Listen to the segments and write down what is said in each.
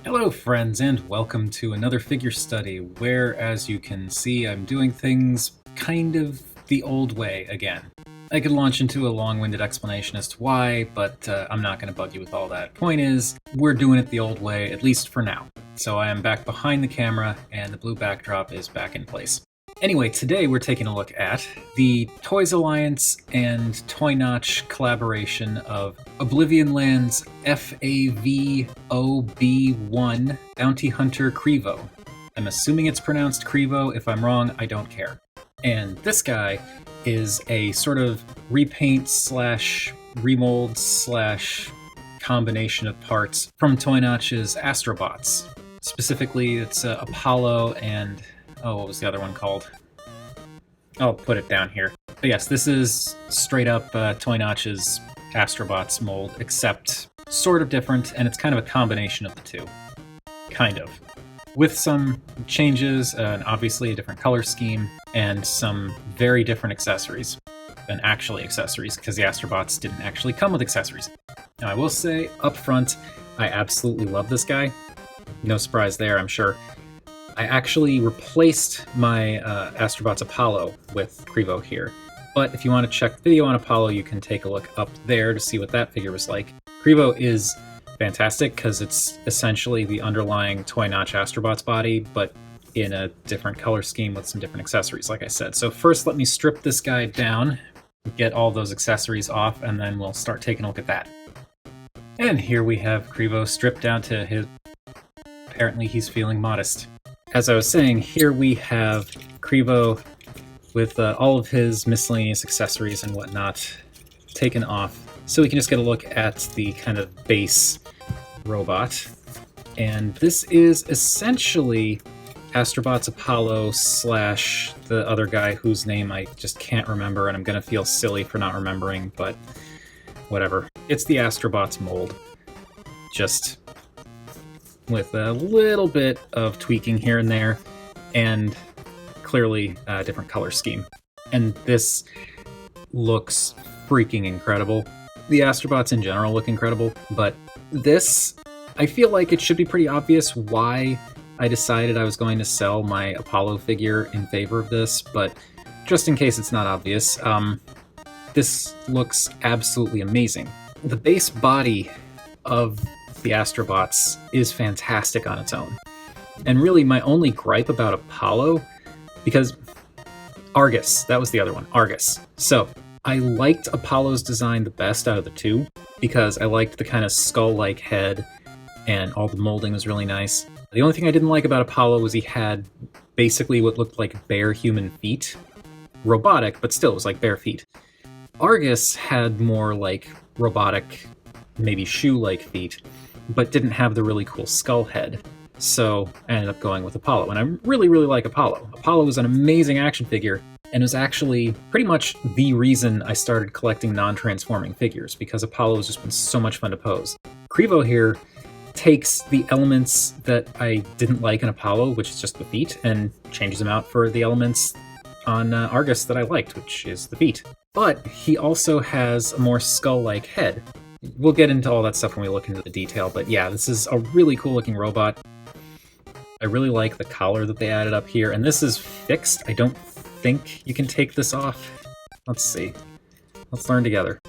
Hello friends, and welcome to another figure study where, as you can see, I'm doing things kind of the old way again. I could launch into a long-winded explanation as to why, but I'm not going to bug you with all that. Point is, we're doing it the old way, at least for now. So I am back behind the camera, and the blue backdrop is back in place. Anyway, today we're taking a look at the Toys Alliance and Toy Notch collaboration of Oblivion Land's FAVOB1 Bounty Hunter Krivo. I'm assuming it's pronounced Krivo. If I'm wrong, I don't care. And this guy is a sort of repaint slash remold slash combination of parts from Toy Notch's Astrobots. Specifically, it's Apollo and... oh, what was the other one called? I'll put it down here. But yes, this is straight up Toy Notch's Astrobots mold, except sort of different, and it's kind of a combination of the two. Kind of. With some changes, and obviously a different color scheme, and some very different accessories than actually accessories, because the Astrobots didn't actually come with accessories. Now, I will say, up front, I absolutely love this guy. No surprise there, I'm sure. I actually replaced my Astrobots Apollo with Krivo here. But if you want to check the video on Apollo, you can take a look up there to see what that figure was like. Krivo is fantastic because it's essentially the underlying Toy Notch Astrobots body, but in a different color scheme with some different accessories, like I said. So first, let me strip this guy down, get all those accessories off, and then we'll start taking a look at that. And here we have Krivo stripped down to his... apparently he's feeling modest. As I was saying, here we have Krivo with all of his miscellaneous accessories and whatnot taken off, so we can just get a look at the kind of base robot. And this is essentially Astrobots Apollo slash the other guy whose name I just can't remember, and I'm going to feel silly for not remembering, but whatever. It's the Astrobots mold. Just... with a little bit of tweaking here and there, and clearly a different color scheme. And this looks freaking incredible. The Astrobots in general look incredible, but this, I feel like it should be pretty obvious why I decided I was going to sell my Apollo figure in favor of this, but just in case it's not obvious, this looks absolutely amazing. The base body of the Astrobots is fantastic on its own. And really my only gripe about Apollo, because Argus, that was the other one, Argus. So I liked Apollo's design the best out of the two, because I liked the kind of skull-like head, and all the molding was really nice. The only thing I didn't like about Apollo was he had basically what looked like bare human feet. Robotic, but still it was like bare feet. Argus had more like robotic, maybe shoe-like feet, but didn't have the really cool skull head. So I ended up going with Apollo, and I really, really like Apollo. Apollo was an amazing action figure, and was actually pretty much the reason I started collecting non-transforming figures, because Apollo has just been so much fun to pose. Krivo here takes the elements that I didn't like in Apollo, which is just the feet, and changes them out for the elements on Argus that I liked, which is the feet. But he also has a more skull-like head. We'll get into all that stuff when we look into the detail, but yeah, this is a really cool looking robot. I really like the collar that they added up here, and this is fixed. I don't think you can take this off. Let's see. Let's learn together.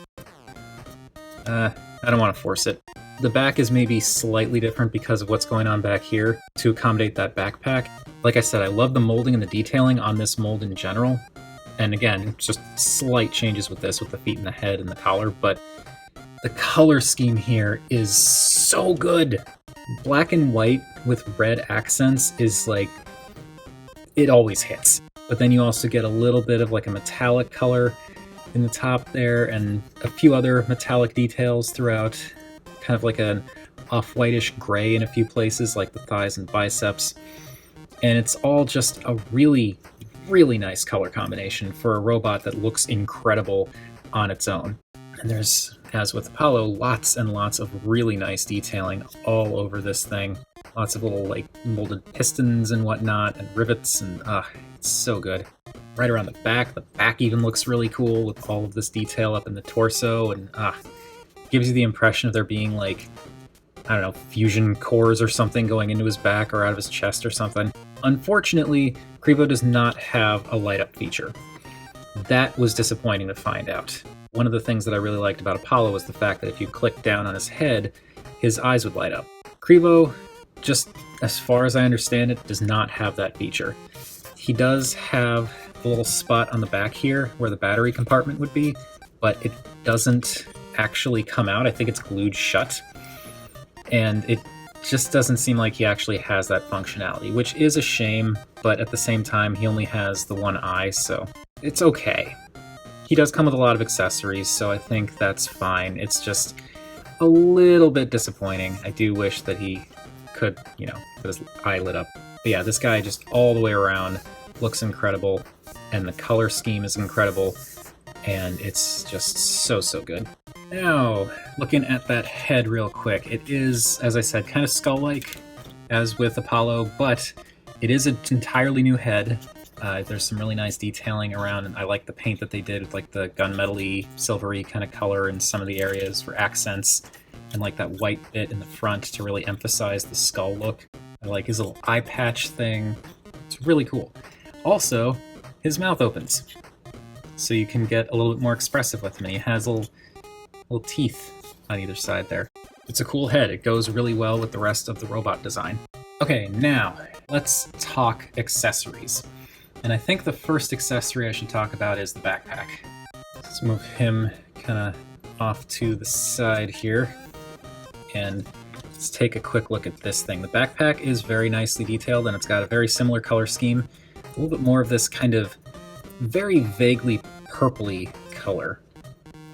I don't want to force it. The back is maybe slightly different because of what's going on back here to accommodate that backpack. Like I said, I love the molding and the detailing on this mold in general. And again, just slight changes with this, with the feet and the head and the collar, but the color scheme here is so good. Black and white with red accents is like, it always hits. But then you also get a little bit of like a metallic color in the top there, and a few other metallic details throughout, kind of like an off-whitish gray in a few places, like the thighs and biceps. And it's all just a really, really nice color combination for a robot that looks incredible on its own. And there's, as with Apollo, lots and lots of really nice detailing all over this thing. Lots of little like molded pistons and whatnot, and rivets, and it's so good. Right around the back even looks really cool with all of this detail up in the torso, and gives you the impression of there being like I don't know, fusion cores or something going into his back or out of his chest or something. Unfortunately, Krivo does not have a light up feature. That was disappointing to find out. One of the things that I really liked about Apollo was the fact that if you click down on his head, his eyes would light up. Krivo, just as far as I understand it, does not have that feature. He does have a little spot on the back here where the battery compartment would be, but it doesn't actually come out. I think it's glued shut. And it just doesn't seem like he actually has that functionality, which is a shame, but at the same time, he only has the one eye, so it's okay. He does come with a lot of accessories, so I think that's fine. It's just a little bit disappointing. I do wish that he could, get his eye lit up. But yeah, this guy just all the way around looks incredible, and the color scheme is incredible, and it's just so, so good. Now, looking at that head real quick, it is, as I said, kind of skull-like, as with Apollo, but it is an entirely new head. There's some really nice detailing around, and I like the paint that they did with like the gunmetal-y, silvery kind of color in some of the areas for accents, and like that white bit in the front to really emphasize the skull look. I like his little eye patch thing. It's really cool. Also, his mouth opens, so you can get a little bit more expressive with him, and he has little teeth on either side there. It's a cool head. It goes really well with the rest of the robot design. Okay, now let's talk accessories. And I think the first accessory I should talk about is the backpack. Let's move him kind of off to the side here, and let's take a quick look at this thing. The backpack is very nicely detailed, and it's got a very similar color scheme. A little bit more of this kind of very vaguely purpley color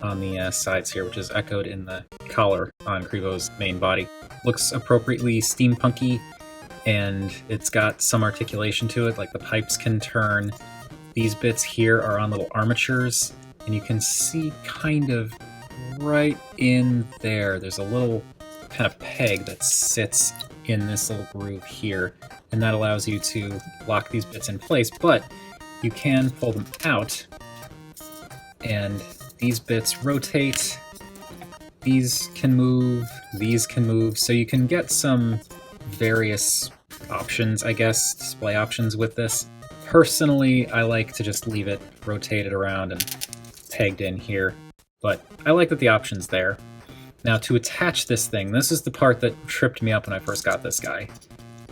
on the sides here, which is echoed in the collar on Krivo's main body. Looks appropriately steampunky, and it's got some articulation to it, like the pipes can turn. These bits here are on little armatures, and you can see kind of right in there, there's a little kind of peg that sits in this little groove here, and that allows you to lock these bits in place, but you can pull them out, and these bits rotate, these can move, so you can get some various options, I guess, display options with this. Personally, I like to just leave it rotated around and pegged in here, but I like that the option's there. Now, to attach this thing, this is the part that tripped me up when I first got this guy.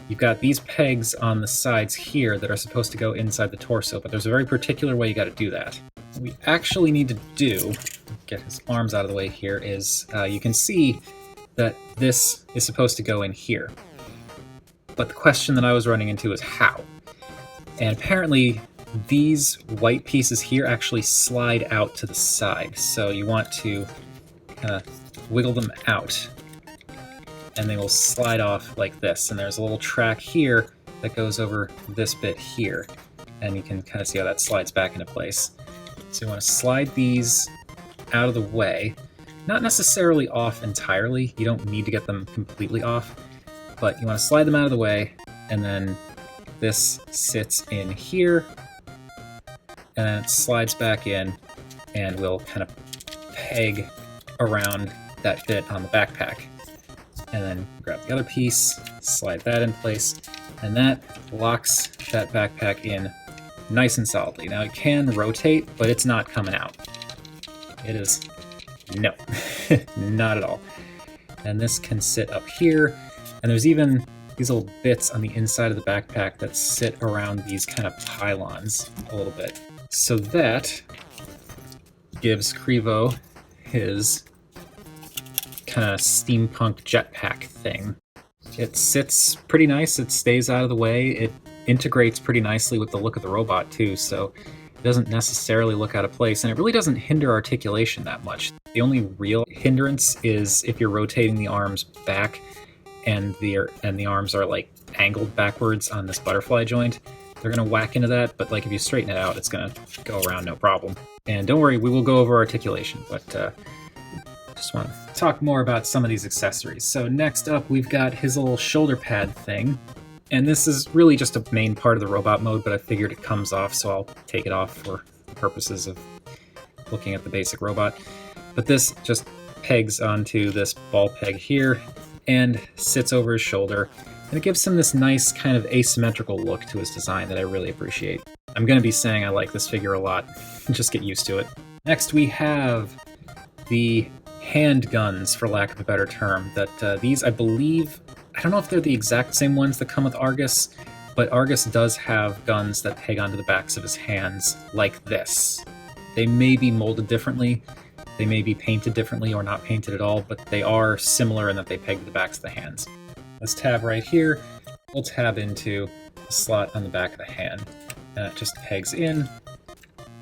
You've got these pegs on the sides here that are supposed to go inside the torso, but there's a very particular way you got to do that. What we actually need to do, get his arms out of the way here, is you can see that this is supposed to go in here. But the question that I was running into is how. And apparently these white pieces here actually slide out to the side. So you want to kind of wiggle them out, and they will slide off like this. And there's a little track here that goes over this bit here, and you can kind of see how that slides back into place. So you want to slide these out of the way, not necessarily off entirely. You don't need to get them completely off, but you want to slide them out of the way, and then this sits in here, and then it slides back in, and we'll kind of peg around that bit on the backpack. And then grab the other piece, slide that in place, and that locks that backpack in nice and solidly. Now it can rotate, but it's not coming out. It is, no, not at all. And this can sit up here, and there's even these little bits on the inside of the backpack that sit around these kind of pylons a little bit. So that gives Krivo his kind of steampunk jetpack thing. It sits pretty nice, it stays out of the way, it integrates pretty nicely with the look of the robot too, so it doesn't necessarily look out of place, and it really doesn't hinder articulation that much. The only real hindrance is if you're rotating the arms back and the arms are like angled backwards on this butterfly joint. They're gonna whack into that, but like if you straighten it out, it's gonna go around no problem. And don't worry, we will go over articulation, but just want to talk more about some of these accessories. So next up, we've got his little shoulder pad thing. And this is really just a main part of the robot mode, but I figured it comes off, so I'll take it off for the purposes of looking at the basic robot. But this just pegs onto this ball peg here, and sits over his shoulder. And it gives him this nice kind of asymmetrical look to his design that I really appreciate. I'm going to be saying I like this figure a lot. Just get used to it. Next we have the handguns, for lack of a better term. That these, I believe, I don't know if they're the exact same ones that come with Argus, but Argus does have guns that peg onto the backs of his hands like this. They may be molded differently, they may be painted differently or not painted at all, but they are similar in that they peg to the backs of the hands. This tab right here, we'll tab into the slot on the back of the hand. And it just pegs in,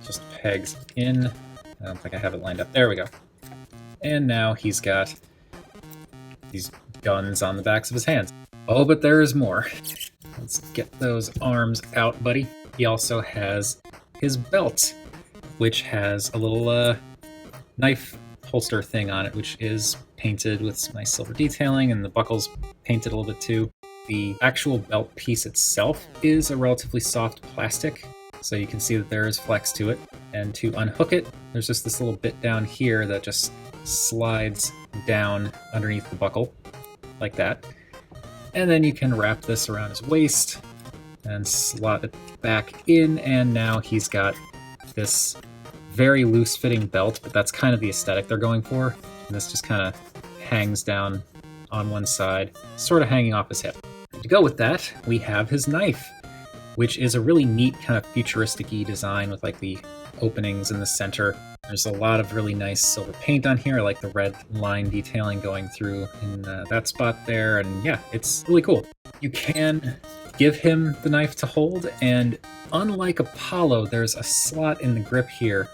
just pegs in. I don't think I have it lined up. There we go. And now he's got these guns on the backs of his hands. Oh, but there is more. Let's get those arms out, buddy. He also has his belt, which has a little knife holster thing on it, which is painted with some nice silver detailing, and the buckle's painted a little bit too. The actual belt piece itself is a relatively soft plastic, so you can see that there is flex to it. And to unhook it, there's just this little bit down here that just slides down underneath the buckle, like that. And then you can wrap this around his waist and slot it back in, and now he's got this very loose-fitting belt, but that's kind of the aesthetic they're going for. And this just kind of hangs down on one side, sort of hanging off his hip. To go with that, we have his knife, which is a really neat kind of futuristic-y design with like the openings in the center. There's a lot of really nice silver paint on here. I like the red line detailing going through in that spot there, and yeah, it's really cool. You can give him the knife to hold, and unlike Apollo, there's a slot in the grip here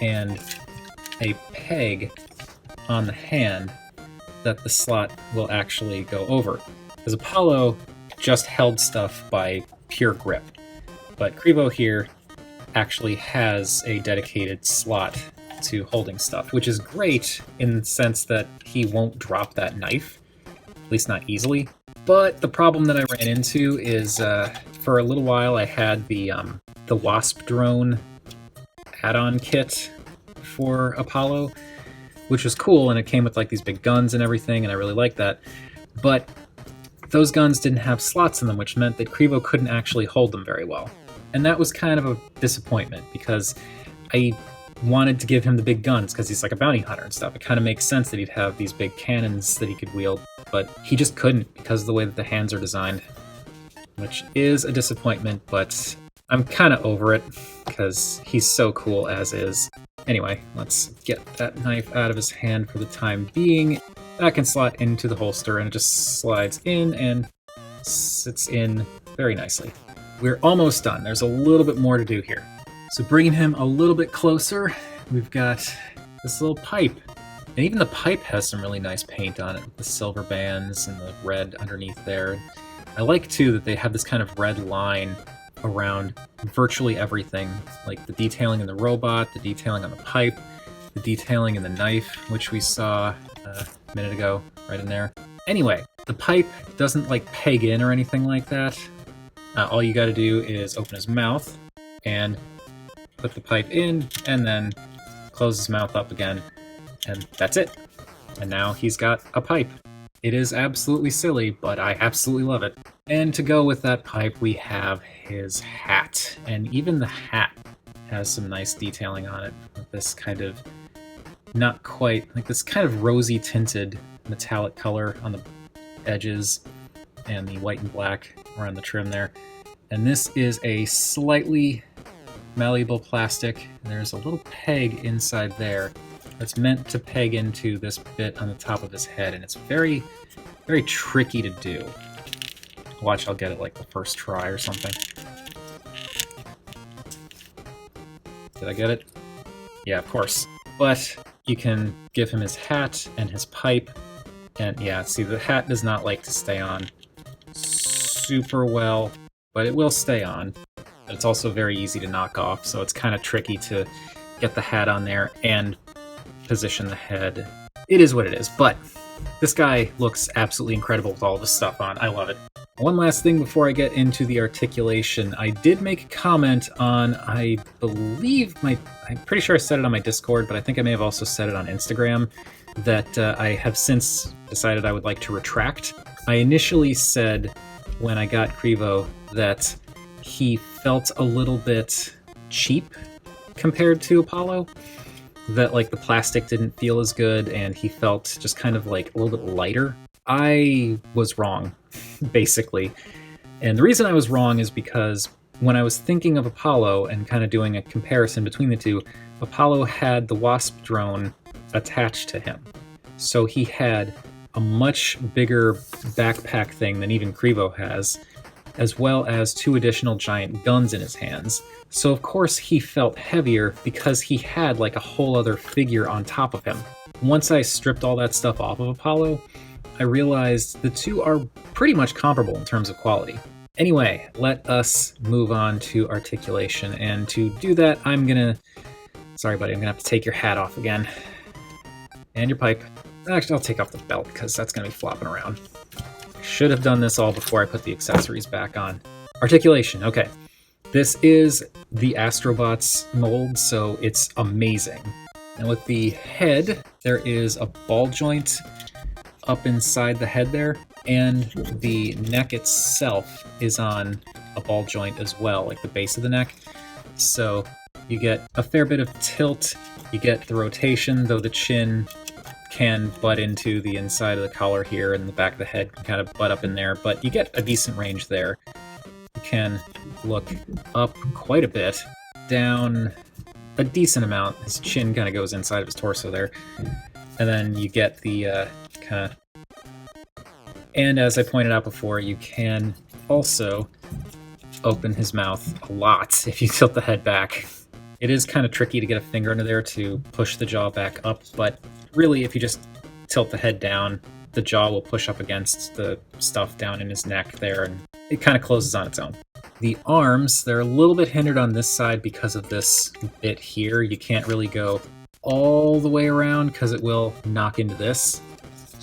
and a peg on the hand that the slot will actually go over. Because Apollo just held stuff by pure grip, but Krivo here actually has a dedicated slot to holding stuff, which is great in the sense that he won't drop that knife, at least not easily. But the problem that I ran into is for a little while I had the Wasp drone add-on kit for Apollo, which was cool, and it came with like these big guns and everything, and I really liked that. But those guns didn't have slots in them, which meant that Krivo couldn't actually hold them very well. And that was kind of a disappointment, because I wanted to give him the big guns because he's like a bounty hunter and stuff. It kind of makes sense that he'd have these big cannons that he could wield, but he just couldn't because of the way that the hands are designed, which is a disappointment, but I'm kind of over it because he's so cool as is. Anyway, let's get that knife out of his hand for the time being. That can slot into the holster, and it just slides in and sits in very nicely. We're almost done. There's a little bit more to do here. So bringing him a little bit closer, we've got this little pipe. And even the pipe has some really nice paint on it, with the silver bands and the red underneath there. I like, too, that they have this kind of red line around virtually everything, like the detailing in the robot, the detailing on the pipe, the detailing in the knife, which we saw a minute ago, right in there. Anyway, the pipe doesn't like peg in or anything like that. All you gotta do is open his mouth and put the pipe in, and then close his mouth up again, and that's it. And now he's got a pipe. It is absolutely silly, but I absolutely love it. And to go with that pipe, we have his hat. And even the hat has some nice detailing on it, with this kind of, not quite, like this kind of rosy tinted metallic color on the edges, and the white and black around the trim there. And this is a slightly malleable plastic. There's a little peg inside there that's meant to peg into this bit on the top of his head, and it's very, very tricky to do. Watch, I'll get it like the first try or something. Did I get it? Yeah, of course. But you can give him his hat and his pipe, and yeah, see, the hat does not like to stay on super well, but it will stay on. But it's also very easy to knock off, so it's kind of tricky to get the hat on there and position the head. It is what it is, but this guy looks absolutely incredible with all this stuff on. I love it. One last thing before I get into the articulation. I did make a comment on, I believe, I'm pretty sure I said it on my Discord, but I think I may have also said it on Instagram, that I have since decided I would like to retract. I initially said when I got Krivo that he felt a little bit cheap compared to Apollo, that like the plastic didn't feel as good and he felt just kind of like a little bit lighter. I was wrong, basically. And the reason I was wrong is because when I was thinking of Apollo and kind of doing a comparison between the two, Apollo had the Wasp drone attached to him. So he had a much bigger backpack thing than even Krivo has, as well as 2 additional giant guns in his hands. So of course he felt heavier because he had like a whole other figure on top of him. Once I stripped all that stuff off of Apollo, I realized the two are pretty much comparable in terms of quality. Anyway, let us move on to articulation, and to do that, sorry buddy, I'm gonna have to take your hat off again. And your pipe. Actually, I'll take off the belt, because that's gonna be flopping around. Should have done this all before I put the accessories back on. Articulation, okay. This is the Astrobots mold, so it's amazing. And with the head, there is a ball joint up inside the head there, and the neck itself is on a ball joint as well, like the base of the neck. So you get a fair bit of tilt, you get the rotation, though the chin can butt into the inside of the collar here, and the back of the head can kind of butt up in there, but you get a decent range there. You can look up quite a bit, down a decent amount. His chin kind of goes inside of his torso there. And then you get the kind of... And as I pointed out before, you can also open his mouth a lot if you tilt the head back. It is kind of tricky to get a finger under there to push the jaw back up, but really if you just tilt the head down, the jaw will push up against the stuff down in his neck there, and it kind of closes on its own. The arms, they're a little bit hindered on this side because of this bit here. You can't really go all the way around because it will knock into this,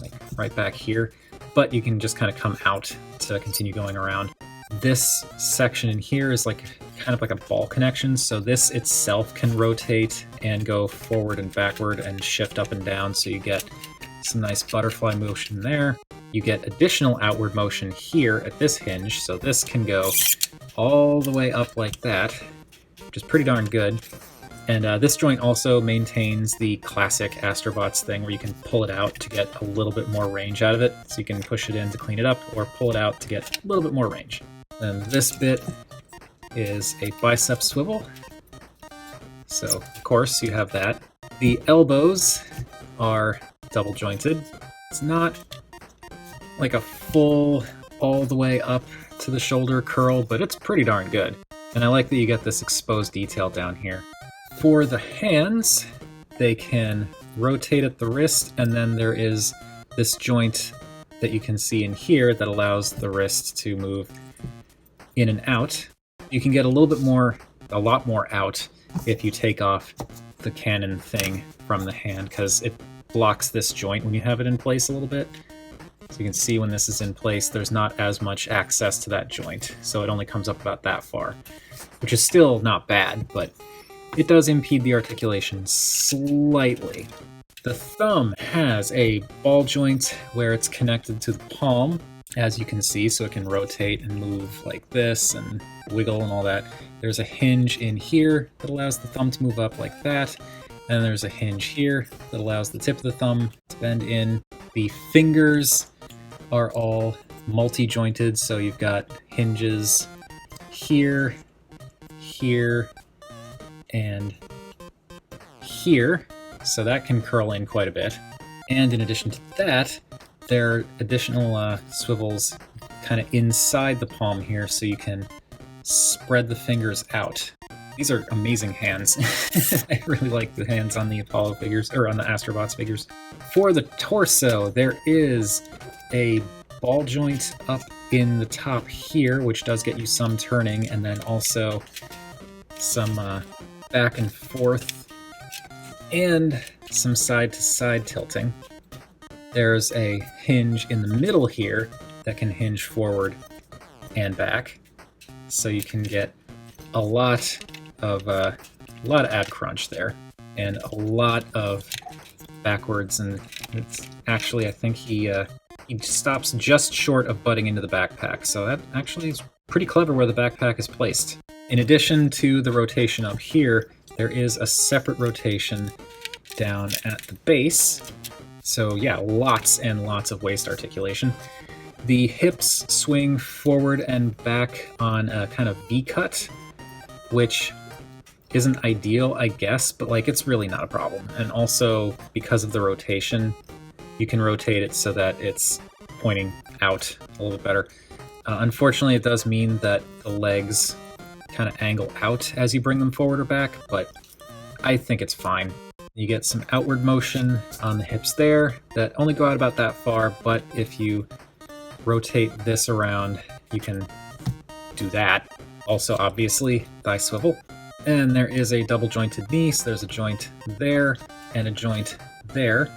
like right back here. But you can just kind of come out to continue going around. This section in here is like kind of like a ball connection, so this itself can rotate and go forward and backward and shift up and down, so you get some nice butterfly motion there. You get additional outward motion here at this hinge, so this can go all the way up like that, which is pretty darn good. And this joint also maintains the classic Astrobots thing where you can pull it out to get a little bit more range out of it. So you can push it in to clean it up or pull it out to get a little bit more range. And this bit is a bicep swivel. So of course you have that. The elbows are double jointed. It's not like a full all the way up to the shoulder curl, but it's pretty darn good. And I like that you get this exposed detail down here. For the hands, they can rotate at the wrist, and then there is this joint that you can see in here that allows the wrist to move in and out. You can get a lot more out if you take off the cannon thing from the hand, because it blocks this joint when you have it in place a little bit. So you can see when this is in place, there's not as much access to that joint, so it only comes up about that far, which is still not bad, but it does impede the articulation slightly. The thumb has a ball joint where it's connected to the palm, as you can see, so it can rotate and move like this and wiggle and all that. There's a hinge in here that allows the thumb to move up like that, and there's a hinge here that allows the tip of the thumb to bend in. The fingers are all multi-jointed, so you've got hinges here, here, and here, so that can curl in quite a bit. And in addition to that, there are additional swivels kind of inside the palm here, so you can spread the fingers out. These are amazing hands. I really like the hands on the Apollo figures, or on the Astrobots figures. For the torso, there is a ball joint up in the top here, which does get you some turning, and then also some back and forth, and some side-to-side tilting. There's a hinge in the middle here that can hinge forward and back, so you can get a lot of ab crunch there, and a lot of backwards, and it's actually, I think he stops just short of butting into the backpack, so that actually is pretty clever where the backpack is placed. In addition to the rotation up here, there is a separate rotation down at the base. So yeah, lots and lots of waist articulation. The hips swing forward and back on a kind of V-cut, which isn't ideal, I guess, but like it's really not a problem. And also, because of the rotation, you can rotate it so that it's pointing out a little bit better. Unfortunately, it does mean that the legs kind of angle out as you bring them forward or back, but I think it's fine. You get some outward motion on the hips there that only go out about that far, but if you rotate this around, you can do that. Also, obviously, thigh swivel. And there is a double jointed knee, so there's a joint there and a joint there.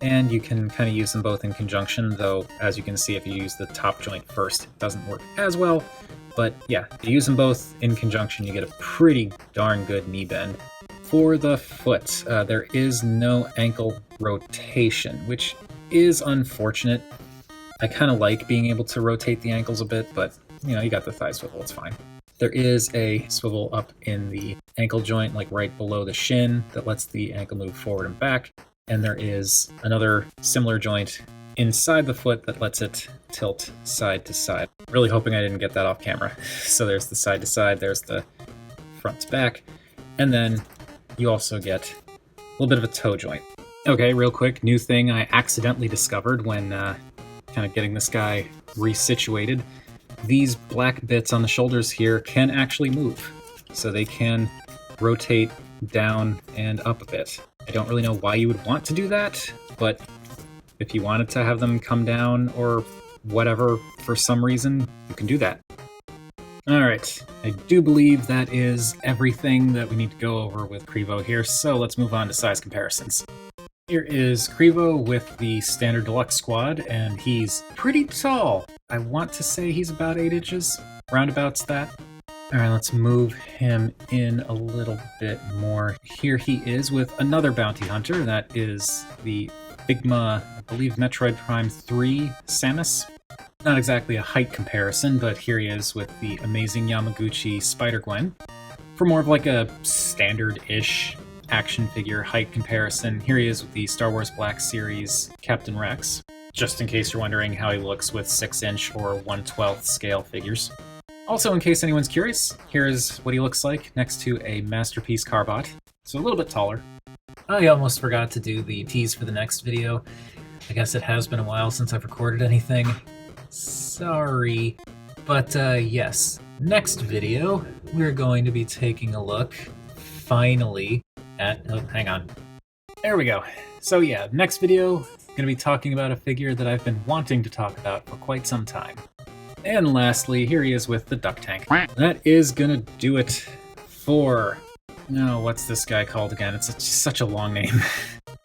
And you can kind of use them both in conjunction, though, as you can see, if you use the top joint first, it doesn't work as well. But yeah, if you use them both in conjunction, you get a pretty darn good knee bend. For the foot, there is no ankle rotation, which is unfortunate. I kind of like being able to rotate the ankles a bit, but you know, you got the thigh swivel, it's fine. There is a swivel up in the ankle joint, like right below the shin, that lets the ankle move forward and back. And there is another similar joint inside the foot that lets it tilt side to side. Really hoping I didn't get that off camera. So there's the side to side, there's the front to back, and then you also get a little bit of a toe joint. Okay, real quick, new thing I accidentally discovered when kind of getting this guy resituated. These black bits on the shoulders here can actually move. So they can rotate down and up a bit. I don't really know why you would want to do that, but if you wanted to have them come down or whatever for some reason, you can do that. Alright, I do believe that is everything that we need to go over with Krivo here, so let's move on to size comparisons. Here is Krivo with the standard deluxe squad, and he's pretty tall. I want to say he's about 8 inches, roundabouts that. Alright, let's move him in a little bit more. Here he is with another bounty hunter, that is the Figma, I believe Metroid Prime 3 Samus. Not exactly a height comparison, but here he is with the amazing Yamaguchi Spider-Gwen. For more of like a standard-ish action figure height comparison, here he is with the Star Wars Black Series Captain Rex, just in case you're wondering how he looks with 6-inch or 1/12 scale figures. Also, in case anyone's curious, here's what he looks like next to a Masterpiece Carbot, so a little bit taller. I almost forgot to do the tease for the next video. I guess it has been a while since I've recorded anything. Sorry. But yes, next video, we're going to be taking a look, finally, at... oh, hang on. There we go. So yeah, next video, I'm going to be talking about a figure that I've been wanting to talk about for quite some time. And lastly, here he is with the duck tank. That is gonna do it for... no, what's this guy called again? It's such a long name.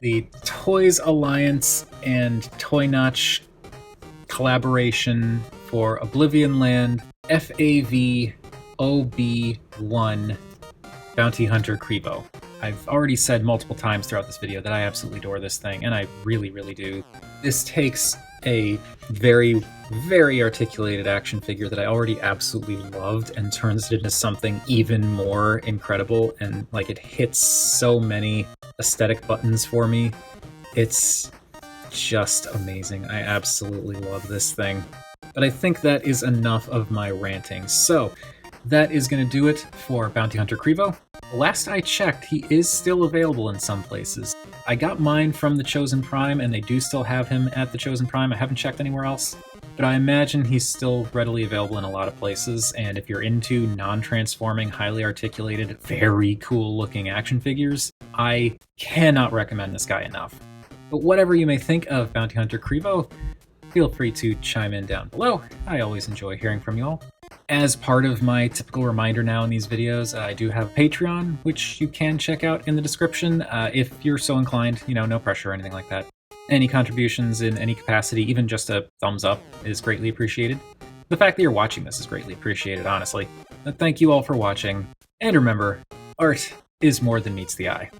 The Toys Alliance and Toy Notch collaboration for Oblivion Land FAV OB1 Bounty Hunter Krivo. I've already said multiple times throughout this video that I absolutely adore this thing, and I really, really do. This takes a very, very articulated action figure that I already absolutely loved and turns it into something even more incredible, and like it hits so many aesthetic buttons for me. It's just amazing. I absolutely love this thing. But I think that is enough of my ranting. So that is going to do it for Bounty Hunter Krivo. Last I checked, he is still available in some places. I got mine from the Chosen Prime, and they do still have him at the Chosen Prime. I haven't checked anywhere else, but I imagine he's still readily available in a lot of places, and if you're into non-transforming, highly articulated, very cool-looking action figures, I cannot recommend this guy enough. But whatever you may think of Bounty Hunter Krivo, feel free to chime in down below. I always enjoy hearing from you all. As part of my typical reminder now in these videos, I do have Patreon, which you can check out in the description if you're so inclined, you know, no pressure or anything like that. Any contributions in any capacity, even just a thumbs up, is greatly appreciated. The fact that you're watching this is greatly appreciated, honestly. But thank you all for watching, and remember, art is more than meets the eye.